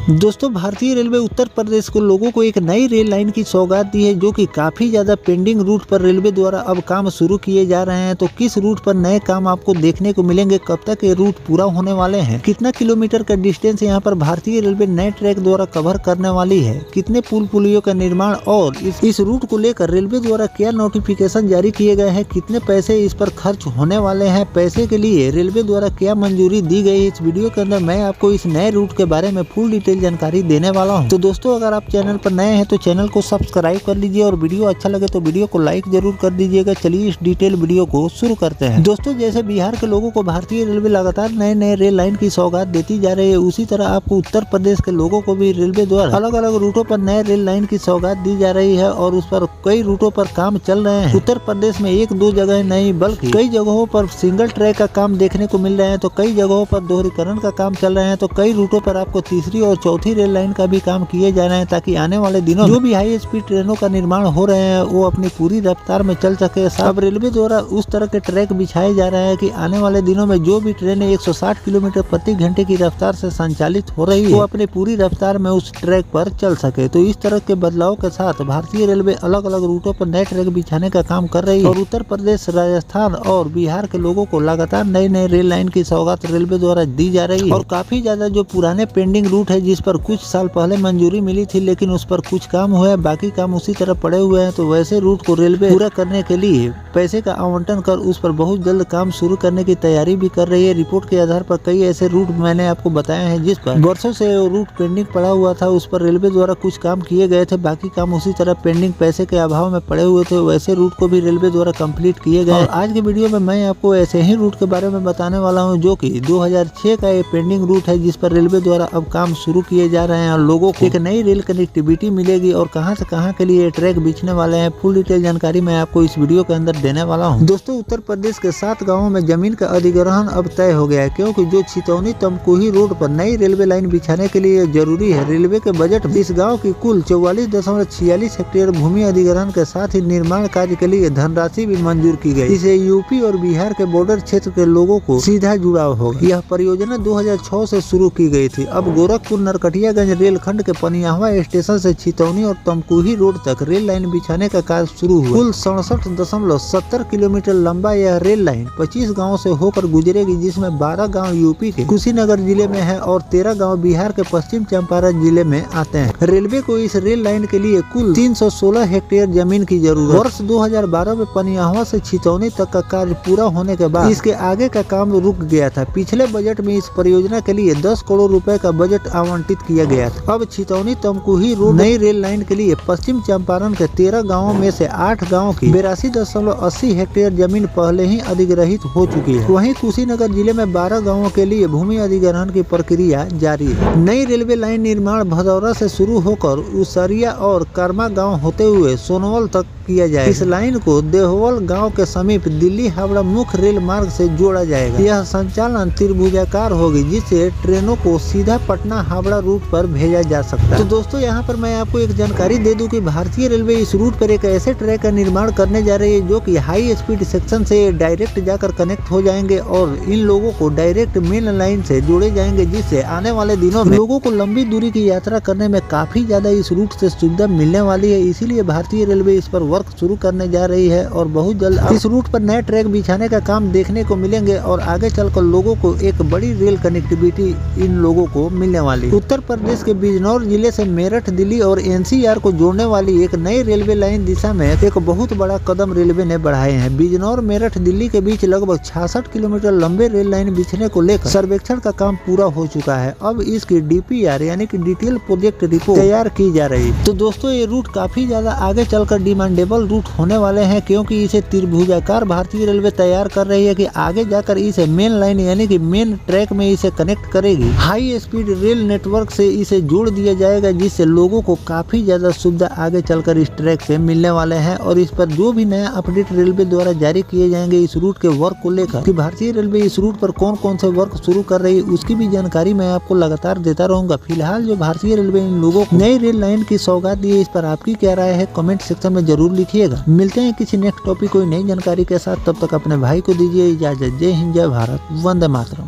दोस्तों भारतीय रेलवे उत्तर प्रदेश के लोगों को एक नई रेल लाइन की सौगात दी है, जो कि काफी ज्यादा पेंडिंग रूट पर रेलवे द्वारा अब काम शुरू किए जा रहे हैं। तो किस रूट पर नए काम आपको देखने को मिलेंगे, कब तक ये रूट पूरा होने वाले हैं, कितना किलोमीटर का डिस्टेंस यहाँ पर भारतीय रेलवे नए ट्रैक द्वारा कवर करने वाली है, कितने पुल पुलियों का निर्माण और इस रूट को लेकर रेलवे द्वारा क्या नोटिफिकेशन जारी किए गए हैं, कितने पैसे इस पर खर्च होने वाले हैं, पैसे के लिए रेलवे द्वारा क्या मंजूरी दी गई। इस वीडियो के अंदर मैं आपको इस नए रूट के बारे में फुल डिटेल जानकारी देने वाला हूं। तो दोस्तों अगर आप चैनल पर नए हैं तो चैनल को सब्सक्राइब कर लीजिए और वीडियो अच्छा लगे तो वीडियो को लाइक जरूर कर दीजिएगा। चलिए इस डिटेल वीडियो को शुरू करते हैं। दोस्तों जैसे बिहार के लोगों को भारतीय रेलवे लगातार नए नए रेल लाइन की सौगात देती जा रही है, उसी तरह आपको उत्तर प्रदेश के लोगों को भी रेलवे द्वारा अलग अलग रूटों पर नए रेल लाइन की सौगात दी जा रही है और उस पर कई रूटों पर काम चल रहे हैं। उत्तर प्रदेश में एक दो जगह नहीं बल्कि कई जगहों पर सिंगल ट्रैक का काम देखने को मिल रहे हैं, तो कई जगहों पर दोहरीकरण का काम चल रहे हैं, तो कई रूटों पर आपको तीसरी और चौथी रेल लाइन का भी काम किए जा रहे हैं, ताकि आने वाले दिनों जो भी हाई स्पीड ट्रेनों का निर्माण हो रहे हैं वो अपनी पूरी रफ्तार में चल सके। अब रेलवे द्वारा उस तरह के ट्रैक बिछाए जा रहे हैं कि आने वाले दिनों में जो भी ट्रेनें 160 किलोमीटर प्रति घंटे की रफ्तार से संचालित हो रही है वो अपनी पूरी रफ्तार में उस ट्रैक पर चल सके। तो इस तरह के बदलाव के साथ भारतीय रेलवे अलग अलग रूटों पर नए ट्रैक बिछाने का काम कर रही है और उत्तर प्रदेश, राजस्थान और बिहार के लोगों को लगातार नई नई रेल लाइन की सौगात रेलवे द्वारा दी जा रही है। और काफी ज्यादा जो पुराने पेंडिंग रूट है जिस पर कुछ साल पहले मंजूरी मिली थी लेकिन उस पर कुछ काम हुआ है, बाकी काम उसी तरह पड़े हुए हैं, तो वैसे रूट को रेलवे पूरा करने के लिए पैसे का आवंटन कर उस पर बहुत जल्द काम शुरू करने की तैयारी भी कर रही है। रिपोर्ट के आधार पर कई ऐसे रूट मैंने आपको बताए हैं जिस पर वर्षों से रूट पेंडिंग पड़ा हुआ था, उस पर रेलवे द्वारा कुछ काम किए गए थे, बाकी काम उसी तरह पेंडिंग पैसे के अभाव में पड़े हुए थे, वैसे रूट को भी रेलवे द्वारा कंप्लीट किए गए। और आज के वीडियो में मैं आपको ऐसे ही रूट के बारे में बताने वाला हूँ जो कि 2006 का ये पेंडिंग रूट है, जिस पर रेलवे द्वारा अब काम शुरू किए जा रहे हैं और लोगों को एक नई रेल कनेक्टिविटी मिलेगी और कहां से कहां के लिए ट्रैक बिछने वाले हैं। फुल डिटेल जानकारी मैं आपको इस वीडियो के अंदर देने वाला हूं। दोस्तों उत्तर प्रदेश के 7 गांवों में जमीन का अधिग्रहण अब तय हो गया है, क्योंकि जो छितौनी तमकुही रोड पर नई रेलवे लाइन बिछाने के लिए जरूरी है। रेलवे के बजट में इस गाँव की कुल 44.46 हेक्टेयर भूमि अधिग्रहण के साथ ही निर्माण कार्य के लिए धनराशि भी मंजूर की गई। इसे यूपी और बिहार के बॉर्डर क्षेत्र के लोगों को सीधा जुड़ाव होगा। यह परियोजना 2006 से शुरू की गई थी। अब गोरखपुर नरकटियागंज रेलखंड के पनियाहवा स्टेशन से छितौनी और तमकुही रोड तक रेल लाइन बिछाने का कार्य शुरू हुआ। कुल 67.70 किलोमीटर लंबा यह रेल लाइन 25 गाँव से होकर गुजरेगी, जिसमें 12 गाँव यूपी के कुशीनगर जिले में है और 13 गाँव बिहार के पश्चिम चंपारण जिले में आते हैं। रेलवे को इस रेल लाइन के लिए कुल 316 हेक्टेयर जमीन की जरूरत। वर्ष 2012 में पनियाहवा से छितौनी तक का कार्य पूरा होने के बाद इसके आगे का काम रुक गया था। पिछले बजट में इस परियोजना के लिए 10 करोड़ रुपए का बजट आवंटित किया गया था। अब छितौनी तमकुही रोड नई रेल लाइन के लिए पश्चिम चंपारण के 13 गाँवों में से 8 गाँव की 82.80 हेक्टेयर जमीन पहले ही अधिग्रहित हो चुकी है। वहीं कुशीनगर जिले में 12 गाँवों के लिए भूमि अधिग्रहण की प्रक्रिया जारी है। नई रेलवे लाइन निर्माण भदौरा से शुरू होकर उसरिया और कर्मा गाँव होते हुए सोनवल तक किया जाएगा। इस लाइन को देहवल गांव के समीप दिल्ली हावड़ा मुख्य रेल मार्ग से जोड़ा जाएगा। यह संचालन त्रिभुजाकार होगी, जिससे ट्रेनों को सीधा पटना हावड़ा रूट पर भेजा जा सकता है। तो दोस्तों यहाँ पर मैं आपको एक जानकारी दे दूं कि भारतीय रेलवे इस रूट पर एक ऐसे ट्रैक का निर्माण करने जा रही है जो कि हाई स्पीड सेक्शन से डायरेक्ट जाकर कनेक्ट हो जाएंगे और इन लोगों को डायरेक्ट मेन लाइन से जोड़े जाएंगे, जिससे आने वाले दिनों में लोगों को लंबी दूरी की यात्रा करने में काफी ज्यादा इस रूट से सुविधा मिलने वाली है। इसीलिए भारतीय रेलवे इस पर वर्क शुरू करने जा रही है और बहुत जल्द इस रूट पर नए ट्रैक बिछाने का काम देखने को मिलेंगे और आगे चलकर लोगों को एक बड़ी रेल कनेक्टिविटी इन लोगों को मिलने वाली। उत्तर प्रदेश के बिजनौर जिले से मेरठ, दिल्ली और एनसीआर को जोड़ने वाली एक नई रेलवे लाइन दिशा में एक बहुत बड़ा कदम रेलवे ने बढ़ाए हैं। बिजनौर, मेरठ, दिल्ली के बीच लगभग 66 किलोमीटर लंबे रेल लाइन बिछने को लेकर सर्वेक्षण का काम पूरा हो चुका है। अब इसकी DPR यानी कि डिटेल प्रोजेक्ट रिपोर्ट तैयार की जा रही है। तो दोस्तों ये रूट काफी ज्यादा आगे चलकर डिमांडेबल रूट होने वाले हैं, क्योंकि इसे त्रिभुजाकार भारतीय रेलवे तैयार कर रही है कि आगे जाकर इसे मेन लाइन यानी कि मेन ट्रैक में इसे कनेक्ट करेगी। हाई स्पीड रेल नेटवर्क से इसे जोड़ दिया जाएगा, जिससे लोगों को काफी ज्यादा सुविधा आगे चलकर इस ट्रैक से मिलने वाले हैं। और इस पर जो भी नया अपडेट रेलवे द्वारा जारी किए जाएंगे इस रूट के वर्क को लेकर कि भारतीय रेलवे इस रूट पर कौन कौन से वर्क शुरू कर रही है, उसकी भी जानकारी मैं आपको लगातार देता रहूंगा। फिलहाल जो भारतीय रेलवे इन लोगों को नई रेल लाइन की सौगात दी है, इस पर आपकी क्या राय है कमेंट सेक्शन में जरूर लिखिएगा। मिलते हैं किसी नेक्स्ट टॉपिक कोई नई जानकारी के साथ, तब तक अपने भाई को दीजिए इजाजत। जय हिंद, जय भारत, वंदे मातरम।